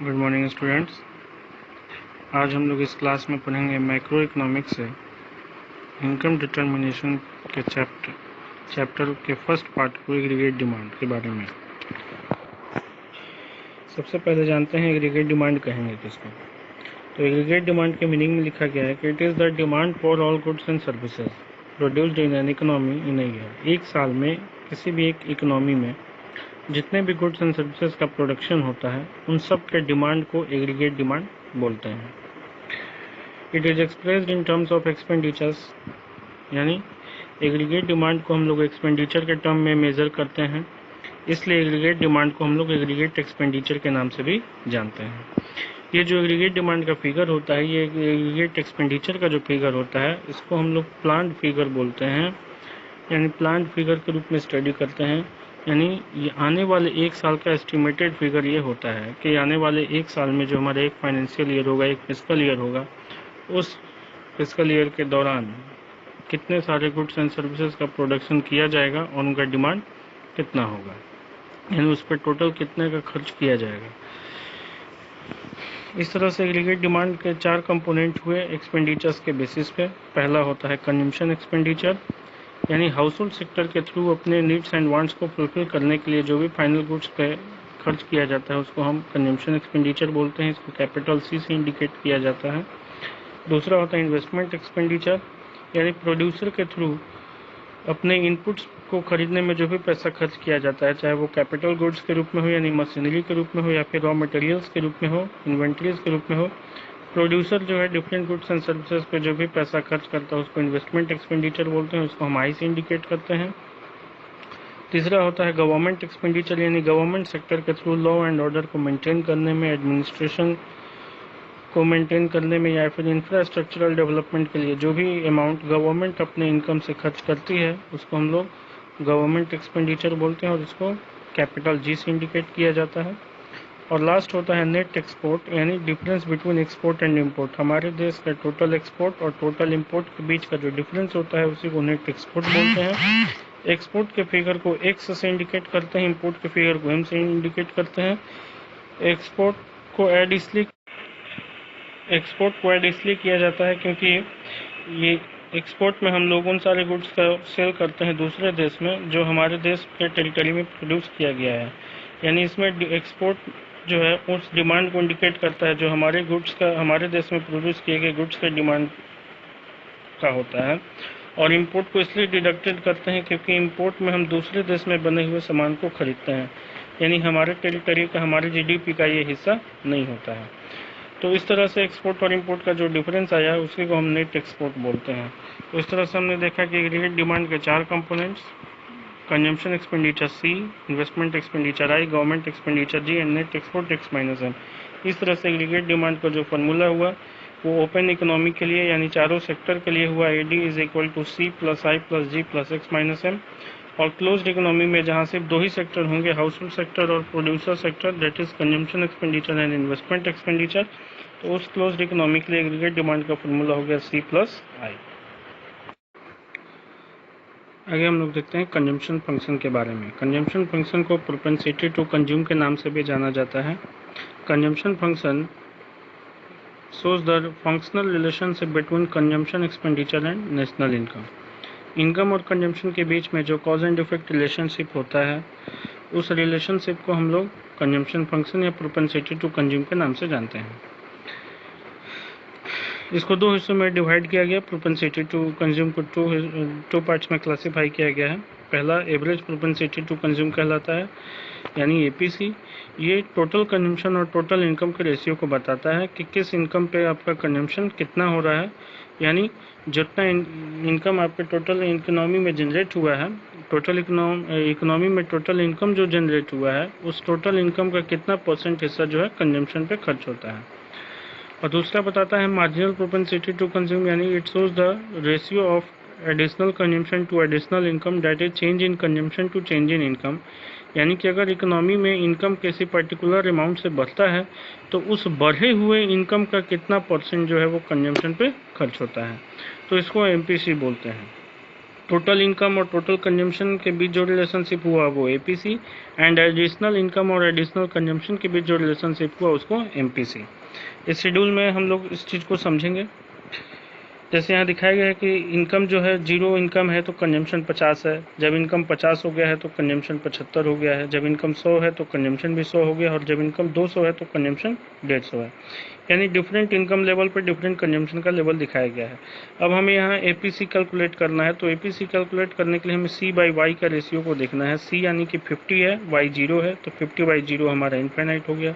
Good morning students. आज हम लोग इस क्लास में पढ़ेंगे मैक्रो इकोनॉमिक्स से इनकम डिटर्मिनेशन के चैप्टर के फर्स्ट पार्ट को एग्रीगेट डिमांड के बारे में। सबसे पहले जानते हैं एग्रीगेट डिमांड कहेंगे किसको। तो एग्रीगेट डिमांड के मीनिंग में लिखा गया है कि it is the demand for all goods and services produced in an economy in a year. एक साल में किसी भी एक इकोनॉमी में जितने भी गुड्स एंड सर्विसेज का प्रोडक्शन होता है उन सब के डिमांड को एग्रीगेट डिमांड बोलते हैं। It is expressed in terms of expenditures, यानी एग्रीगेट डिमांड को हम लोग एक्सपेंडिचर के टर्म में मेज़र करते हैं, इसलिए एग्रीगेट डिमांड को हम लोग एग्रीगेट एक्सपेंडिचर के नाम से भी जानते हैं। ये जो एग्रीगेट डिमांड का फिगर होता है, ये एग्रीगेट एक्सपेंडिचर का जो फिगर होता है, इसको हम लोग प्लान्ड फिगर बोलते हैं, यानी प्लान्ड फिगर के रूप में स्टडी करते हैं। यानी ये आने वाले एक साल का एस्टिमेटेड फिगर ये होता है कि आने वाले एक साल में जो हमारा एक फाइनेंशियल ईयर होगा, एक फिस्कल ईयर होगा, उस फिस्कल ईयर के दौरान कितने सारे गुड्स एंड सर्विसेज का प्रोडक्शन किया जाएगा और उनका डिमांड कितना होगा, यानी उस पर टोटल कितने का खर्च किया जाएगा। इस तरह से एग्रीगेट डिमांड के 4 कंपोनेंट हुए एक्सपेंडिचर्स के बेसिस पे। पहला होता है कंजम्पशन एक्सपेंडिचर, यानी हाउस होल्ड सेक्टर के थ्रू अपने नीड्स एंड वांट्स को फुलफिल करने के लिए जो भी फाइनल गुड्स पे खर्च किया जाता है उसको हम कंजम्पशन एक्सपेंडिचर बोलते हैं। इसको कैपिटल सी से इंडिकेट किया जाता है। दूसरा होता है इन्वेस्टमेंट एक्सपेंडिचर, यानी प्रोड्यूसर के थ्रू अपने इनपुट्स को खरीदने में जो भी पैसा खर्च किया जाता है, चाहे वो कैपिटल गुड्स के रूप में हो, यानी मशीनरी के रूप में हो, या फिर रॉ मटेरियल्स के रूप में हो, इन्वेंट्रीज के रूप में हो, प्रोड्यूसर जो है डिफरेंट गुड्स एंड सर्विसेज पे जो भी पैसा खर्च करता है उसको इन्वेस्टमेंट एक्सपेंडिचर बोलते हैं, उसको हम आई से इंडिकेट करते हैं। तीसरा होता है गवर्नमेंट एक्सपेंडिचर, यानी गवर्नमेंट सेक्टर के थ्रू लॉ एंड ऑर्डर को मेंटेन करने में, एडमिनिस्ट्रेशन को मेंटेन करने में, या फिर इंफ्रास्ट्रक्चरल डेवलपमेंट के लिए जो भी अमाउंट गवर्नमेंट अपने इनकम से खर्च करती है उसको हम लोग गवर्नमेंट एक्सपेंडिचर बोलते हैं और इसको कैपिटल जी से इंडिकेट किया जाता है। और लास्ट होता है नेट एक्सपोर्ट, यानी difference between export and import. हमारे देश का टोटल एक्सपोर्ट और टोटल इंपोर्ट के बीच का जो डिफरेंस होता है उसी को नेट एक्सपोर्ट बोलते हैं। एक्सपोर्ट के फिगर को एक्स से इंडिकेट करते हैं, इंपोर्ट के फिगर को एम से इंडिकेट करते हैं। एक्सपोर्ट को ऐड इसलिए किया जाता है क्योंकि ये एक्सपोर्ट में हम लोग उन सारे गुड्स का सेल करते हैं दूसरे देश में जो हमारे देश के टेरिटरी में प्रोड्यूस किया गया है, यानी इसमें एक्सपोर्ट जो है उस डिमांड को इंडिकेट करता है जो हमारे गुड्स का हमारे देश में प्रोड्यूस किए गए गुड्स के डिमांड का होता है। और इंपोर्ट को इसलिए डिडक्टेड करते हैं क्योंकि इंपोर्ट में हम दूसरे देश में बने हुए सामान को खरीदते हैं, यानी हमारे टेरिटरी का, हमारे जीडीपी का ये हिस्सा नहीं होता है। तो इस तरह से एक्सपोर्ट और इंपोर्ट का जो डिफरेंस आया है उसी को हम नेट एक्सपोर्ट बोलते हैं। तो इस तरह से हमने देखा कि एग्रीगेट डिमांड के 4 components, consumption expenditure C, investment expenditure I, government expenditure G and net export X minus M. इस तरह से एग्रीगेट डिमांड का जो फॉर्मूला हुआ वो ओपन इकोनॉमी के लिए, यानी चारों सेक्टर के लिए हुआ AD is equal to C plus I plus G plus X minus M. और क्लोज्ड इकोनॉमी में जहां सिर्फ 2 ही सेक्टर होंगे, हाउस होल्ड सेक्टर और producer sector, that is consumption expenditure and investment expenditure, तो उस क्लोज्ड इकोनॉमी के लिए एग्रीगेट डिमांड का फॉर्मूला हो गया सी प्लस आई। आगे हम लोग देखते हैं कंजम्पशन फंक्शन के बारे में। कंजम्पशन फंक्शन को प्रोपेंसिटी टू कंज्यूम के नाम से भी जाना जाता है। Consumption function shows the functional relationship between consumption expenditure and national income। Income और कंजम्पशन के बीच में जो कॉज एंड इफेक्ट रिलेशनशिप होता है उस रिलेशनशिप को हम लोग कंजम्पशन फंक्शन या प्रोपेंसिटी टू कंज्यूम के नाम से जानते हैं। इसको 2 हिस्सों में डिवाइड किया गया। प्रोपेंसिटी टू कंज्यूम को 2 पार्ट्स में क्लासीफाई किया गया है। पहला एवरेज प्रोपेंसिटी टू कंज्यूम कहलाता है, यानी एपीसी। ये टोटल कंजम्पशन और टोटल इनकम के रेशियो को बताता है कि किस इनकम पे आपका कंजम्पशन कितना हो रहा है, यानी जितना इनकम आपके टोटल इकोनॉमी में जनरेट हुआ है, टोटल इकोनॉमी में टोटल इनकम जो जनरेट हुआ है उस टोटल इनकम का कितना % हिस्सा जो है कंजम्पशन पे खर्च होता है। और दूसरा बताता है मार्जिनल प्रोपेंसिटी टू कंज्यूम, यानी it shows the ratio of additional consumption to additional income, that is change in consumption to change in income. यानी कि अगर इकोनॉमी में इनकम किसी पर्टिकुलर अमाउंट से बढ़ता है तो उस बढ़े हुए इनकम का कितना % जो है वो कंजम्पशन पे खर्च होता है, तो इसको एमपीसी बोलते हैं। टोटल इनकम और टोटल कंजम्पशन के बीच जो रिलेशनशिप हुआ वो एपीसी, एंड एडिशनल इनकम और एडिशनल कंजम्पशन के बीच जो रिलेशनशिप हुआ उसको एमपीसी। इस शेड्यूल में हम लोग इस चीज़ को समझेंगे। जैसे यहाँ दिखाया गया है कि इनकम जो है, जीरो इनकम है तो कंजम्पशन 50 है, जब इनकम 50 हो गया है तो कंजम्पशन 75 हो गया है, जब इनकम 100 है तो कंजम्पशन भी 100 हो गया, और जब इनकम 200 है तो कंजम्पशन 150 है। यानी डिफरेंट इनकम लेवल पर डिफरेंट कंजम्पशन का लेवल दिखाया गया है। अब हमें यहाँ एपीसी कैलकुलेट करना है, तो एपीसी कैलकुलेट करने के लिए हमें सी बाई वाई का रेशियो को देखना है। सी यानी कि 50 है, वाई 0 है, तो 50/0 हमारा इनफाइनाइट हो गया।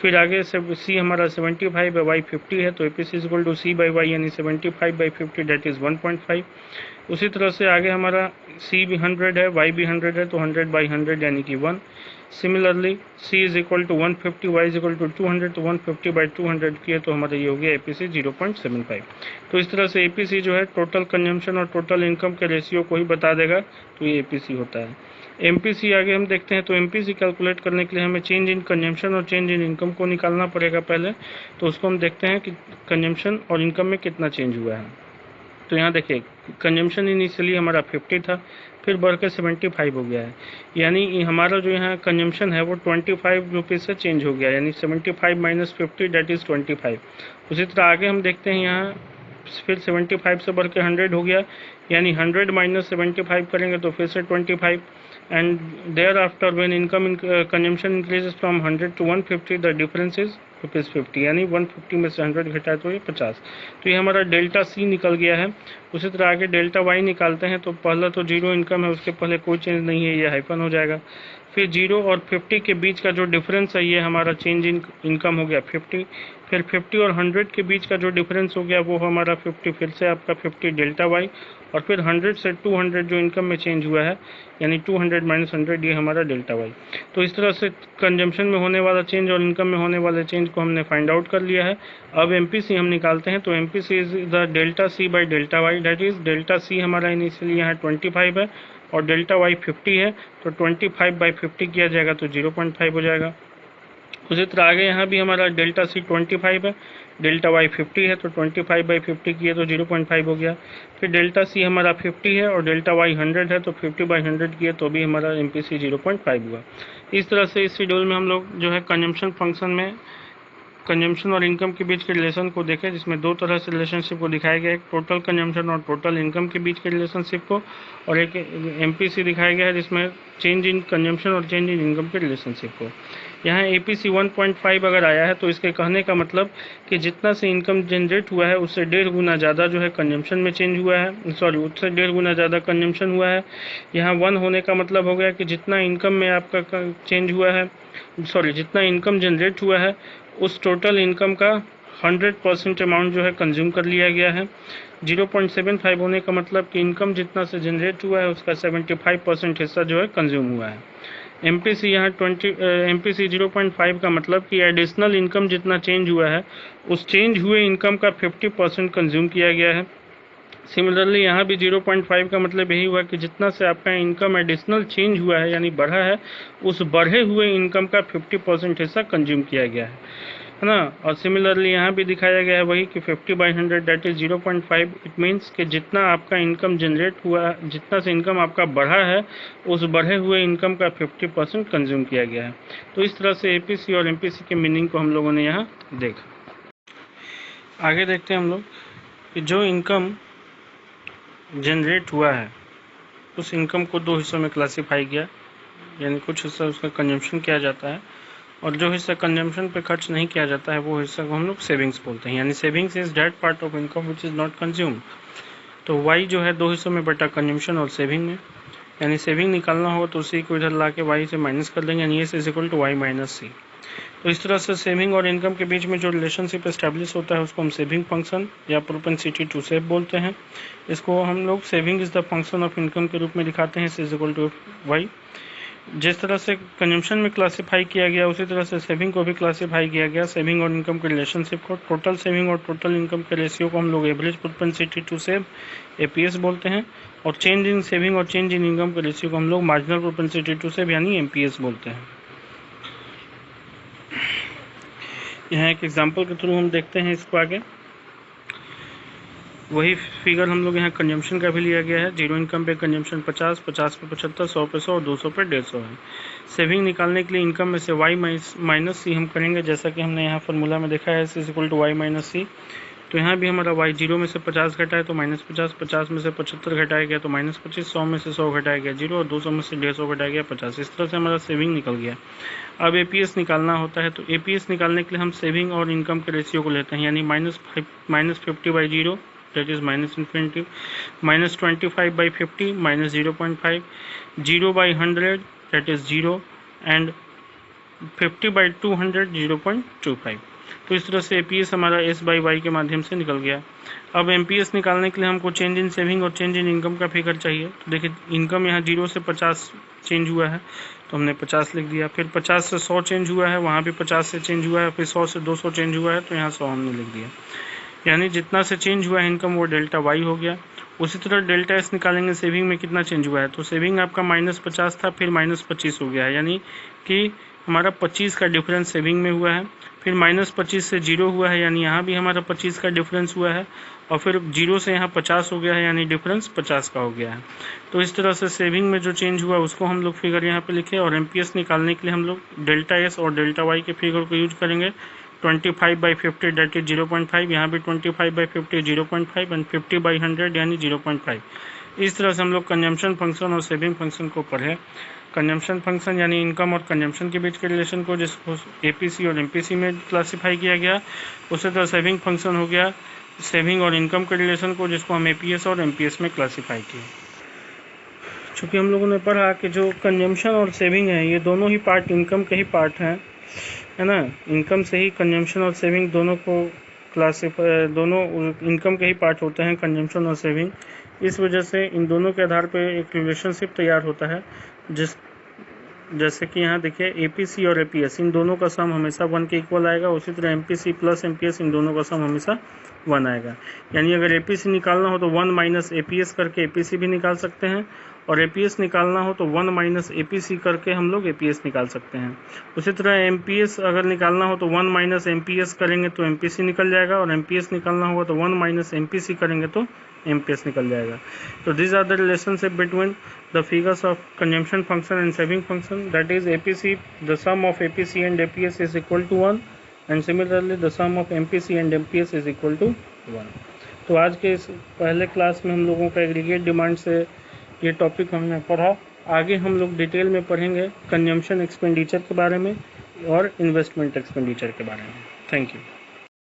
फिर आगे से सी हमारा 75 है, वाई 50 है, तो APC is equal to C by Y यानी 75/50 दैट इज 1.5। उसी तरह से आगे हमारा सी भी 100 है, वाई भी 100 है, तो 100/100 यानी कि 1। Similarly C is equal to 150, Y is equal to 200, तो 150/200 किए तो हमारा ये हो गया एपीसी 0.75। तो इस तरह से एपीसी जो है टोटल कंजम्पशन और टोटल इनकम के रेशियो को ही बता देगा, तो ये एपीसी होता है। एमपीसी आगे हम देखते हैं, तो एमपीसी कैलकुलेट करने के लिए हमें चेंज इन कंजम्पशन और चेंज इन इनकम को निकालना पड़ेगा पहले। तो उसको हम देखते हैं कि कंजम्पशन और इनकम में कितना चेंज हुआ है। तो यहाँ देखिए, कंजम्पशन इनिशियली हमारा 50 था, फिर बढ़ के 75 हो गया है, यानी हमारा जो यहाँ कंजम्पशन है वो 25 रुपीज़ से चेंज हो गया, यानी 75 माइनस 50 दैट इज़ 25। उसी तरह आगे हम देखते हैं, यहाँ फिर 75 से बढ़ के 100 हो गया, यानी 100 माइनस 75 करेंगे तो फिर से 25, and thereafter when income consumption increases from 100 to 150 the difference is ₹50, यानी 150 में से 100 घटाए तो ये 50। तो ये हमारा डेल्टा सी निकल गया है। उसी तरह आगे डेल्टा वाई निकालते हैं, तो पहला तो जीरो इनकम है, उसके पहले कोई चेंज नहीं है, ये हाइफन हो जाएगा। फिर 0 और 50 के बीच का जो डिफरेंस है ये हमारा चेंज इन इनकम हो गया 50। फिर 50 और 100 के बीच का जो डिफरेंस हो गया वो हमारा 50, फिर से आपका 50 डेल्टा वाई, और फिर 100 से 200 जो इनकम में चेंज हुआ है, यानी 200 माइनस 100 ये हमारा डेल्टा वाई। तो इस तरह से कंजम्पशन में होने वाला चेंज और इनकम में होने वाले चेंज को हमने फाइंड आउट कर लिया है। अब एमपीसी हम निकालते हैं, तो MPC is the delta C by delta Y, that is delta C हमारा इनिशियली यहाँ 25 है और डेल्टा वाई 50 है, तो 25/50 किया जाएगा तो 0.5 हो जाएगा। उसी तरह आगे यहाँ भी हमारा डेल्टा सी 25 है, डेल्टा वाई 50 है, तो 25/50 किए तो 0.5 हो गया। फिर डेल्टा सी हमारा 50 है और डेल्टा वाई 100 है, तो 50/100 किए तो भी हमारा एमपीसी 0.5 हुआ। इस तरह से इस शेड्यूल में हम लोग जो है कंजम्पशन फंक्शन में कंजम्पशन और इनकम के बीच के रिलेशन को देखें, जिसमें दो तरह से रिलेशनशिप को दिखाया गया है, एक टोटल कंजम्पशन और टोटल इनकम के बीच के रिलेशनशिप को, और एक एमपीसी दिखाया गया है जिसमें चेंज इन कंजम्पशन और चेंज इन इनकम के रिलेशनशिप को। यहाँ एपीसी 1.5 अगर आया है तो इसके कहने का मतलब कि जितना से इनकम जनरेट हुआ है उससे 1.5 गुना ज़्यादा जो है कंजम्पशन में चेंज हुआ है, सॉरी उससे 1.5 गुना ज़्यादा कंजम्पशन हुआ है। यहाँ 1 होने का मतलब हो गया कि जितना इनकम में आपका चेंज हुआ है, सॉरी जितना इनकम जनरेट हुआ है उस टोटल इनकम का 100% अमाउंट जो है कंज्यूम कर लिया गया है। 0.75 होने का मतलब कि इनकम जितना से जनरेट हुआ है उसका 75% हिस्सा जो है कंज्यूम हुआ है। एमपीसी यहाँ 0.5 का मतलब कि एडिशनल इनकम जितना चेंज हुआ है उस चेंज हुए इनकम का 50% कंज्यूम किया गया है। सिमिलरली यहाँ भी 0.5 का मतलब यही हुआ कि जितना से आपका इनकम एडिशनल चेंज हुआ है यानी बढ़ा है, उस बढ़े हुए इनकम का 50% हिस्सा कंज्यूम किया गया है ना। और सिमिलरली यहाँ भी दिखाया गया है वही कि 50/100 दैट इज 0.5। इट मीन्स कि जितना आपका इनकम जनरेट हुआ, जितना से इनकम आपका बढ़ा है उस बढ़े हुए इनकम का 50% कंज्यूम किया गया है। तो इस तरह से एपीसी और एमपीसी के मीनिंग को हम लोगों ने यहाँ देखा। आगे देखते हैं हम लोग कि जो इनकम जनरेट हुआ है उस इनकम को दो हिस्सों में क्लासीफाई किया, यानी कुछ हिस्सा उसका कंजम्पशन किया जाता है और जो हिस्सा कंजम्पशन पे खर्च नहीं किया जाता है वो हिस्सा को हम लोग सेविंग्स बोलते हैं, यानी savings is that part of income which is not consumed. तो वाई जो है दो हिस्सों में बटा, कंजम्पशन और सेविंग में, यानी सेविंग निकालना हो तो सी को इधर ला के वाई से माइनस कर देंगे, यानी S is equal to Y minus C. तो इस तरह से सेविंग और इनकम के बीच में जो रिलेशनशिप एस्टैब्लिश होता है उसको हम सेविंग फंक्शन या प्रोपेंसिटी टू सेव बोलते हैं। इसको हम लोग saving is the function of income के रूप में दिखाते हैं, इज इक्वल टू वाई। जिस तरह से कंजम्पशन में क्लासीफाई किया गया उसी तरह से सेविंग को भी क्लासीफाई किया गया। सेविंग और इनकम के रिलेशनशिप को, टोटल सेविंग और टोटल इनकम के रेशियो को हम लोग average propensity to save APS बोलते हैं, और चेंज इन सेविंग और चेंज इन इनकम के रेशियो को हम लोग मार्जिनल प्रोपेंसिटी टू सेव यानी एमपीएस बोलते हैं। यहाँ एक एग्जाम्पल के थ्रू हम देखते हैं इसको आगे। वही फिगर हम लोग यहाँ कंजम्पशन का भी लिया गया है। जीरो इनकम पे कंजम्पशन 50, 50 पे 75, 100 पे 100 और 200 पे 150 है। सेविंग निकालने के लिए इनकम में से y माइनस सी हम करेंगे, जैसा कि हमने यहाँ फार्मूला में देखा है, y माइनस सी। तो यहाँ भी हमारा y जीरो में से 50 घटा है तो -50, 50 में से 75 घटाया गया तो -25, 100 में से 100 घटाया गया 0 और 200 में से 150 घटाया गया 50। इस तरह से हमारा सेविंग निकल गया। अब एपीएस निकालना होता है, तो एपीएस निकालने के लिए हम सेविंग और इनकम के रेशियो को लेते हैं, यानी -50/0 that is minus infinity, -25/50 -0.5, 0/100 that is 0 and 50/200 0.25। तो इस तरह से एपीएस हमारा S/Y के माध्यम से निकल गया। अब एमपीएस निकालने के लिए हमको चेंज इन सेविंग और चेंज इन इनकम का फिगर चाहिए। तो देखिए इनकम यहाँ 0 से 50 चेंज हुआ है तो हमने 50 लिख दिया, फिर 50 से 100 चेंज हुआ है, वहाँ भी 50 से चेंज हुआ है, फिर 100 से 200 चेंज हुआ है तो यहाँ 100 हमने लिख दिया। यानी जितना से चेंज हुआ है इनकम वो डेल्टा वाई हो गया। उसी तरह डेल्टा एस निकालेंगे, सेविंग में कितना चेंज हुआ है, तो सेविंग आपका -50 था फिर -25 हो गया है, यानी कि हमारा 25 का डिफरेंस सेविंग में हुआ है। फिर -25 से 0 हुआ है, यानी यहाँ भी हमारा 25 का डिफरेंस हुआ है और फिर 0 से यहाँ 50 हो गया है, यानी डिफरेंस 50 का हो गया है। तो इस तरह से सेविंग में जो चेंज हुआ उसको हम लोग फिगर यहाँ पे लिखे और एमपीएस निकालने के लिए हम लोग डेल्टा एस और डेल्टा वाई के फिगर को यूज करेंगे। 25/50 डेट इज 0.5, यहाँ भी 25/50 0.5 एंड 50/100 यानी 0.5। इस तरह से हम लोग कंजम्पशन फंक्शन और सेविंग फंक्शन को पढ़े। कंजम्पशन फंक्शन यानी इनकम और कंजम्पशन के बीच के रिलेशन को, जिसको एपीसी और एमपीसी में क्लासीफाई किया गया। उसी तरह सेविंग फंक्शन हो गया सेविंग और इनकम के रिलेशन को, जिसको हम एपीएस और एमपीएस में क्लासीफाई किए। चूँकि हम लोगों ने पढ़ा कि जो कंजम्पशन और सेविंग है ये दोनों ही पार्ट इनकम के ही पार्ट हैं, है ना। इनकम से ही कंजम्पशन और सेविंग दोनों को दोनों इनकम के ही पार्ट होते हैं, कंजम्पशन और सेविंग। इस वजह से इन दोनों के आधार पर एक रिलेशनशिप तैयार होता है, जैसे कि यहाँ देखिए एपीसी और एपीएस इन दोनों का सम हमेशा 1 के इक्वल आएगा। उसी तरह एमपीसी प्लस एमपीएस इन दोनों का सम हमेशा 1 आएगा। यानी अगर एपीसी निकालना हो तो 1 माइनस एपीएस करके एपीसी भी निकाल सकते हैं, और एपीएस निकालना हो तो 1 माइनस एपीसी करके हम लोग एपीएस निकाल सकते हैं। उसी तरह एमपीएस अगर निकालना हो तो 1 माइनस एमपीएस करेंगे तो एमपीसी निकल जाएगा, और एमपीएस निकालना होगा तो 1 माइनस एमपीसी करेंगे तो एमपीएस निकल जाएगा। तो this are the relationship between the figures of consumption function and saving function, that is APC, the sum of APC and APS is equal to 1 and similarly the sum of MPC and MPS is equal to 1। तो आज के इस पहले class में हम लोगों का aggregate demand से ये टॉपिक हमने पढ़ा। आगे हम लोग डिटेल में पढ़ेंगे कंजम्पशन एक्सपेंडिचर के बारे में और इन्वेस्टमेंट एक्सपेंडिचर के बारे में। Thank you.